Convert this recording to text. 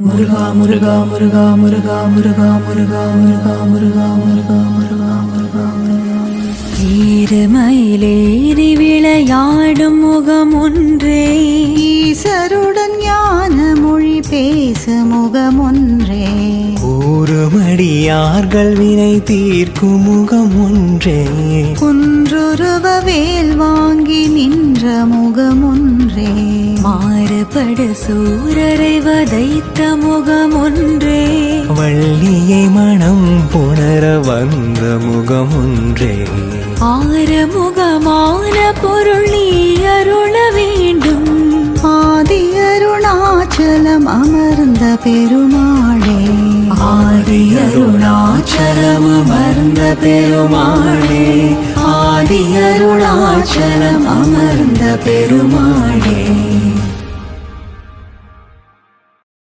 முருகா முருகா முருகா முருகா முருகா முருகா முருகா முருகா முருகா முருகா முருகா ஈரமயிலேறி விளையாடும் முகம் ஒன்றே, ஈசருடன் ஞான மொழி பேச முகம் ஒன்றே, கூறுமடியார்கள் வினை தீர்க்கும் முகம் ஒன்றே, குன்றுருவ வேல் வாங்கி நின்ற முகம் ஒன்றே, மாறுபட சூரரை வதைத்த முகம் ஒன்றே, வள்ளியை மனம் புணர வந்த முகம் ஒன்றே, ஆறுமுகமான பொருள் நீ அருள வேண்டும், ஆதி அருணாச்சலம் அமர்ந்த பெருமாளே, ஆதி அருணாச்சலம் அமர்ந்த பெருமாளே, ஆதி அருணாச்சலம் அமர்ந்த பெருமாளே.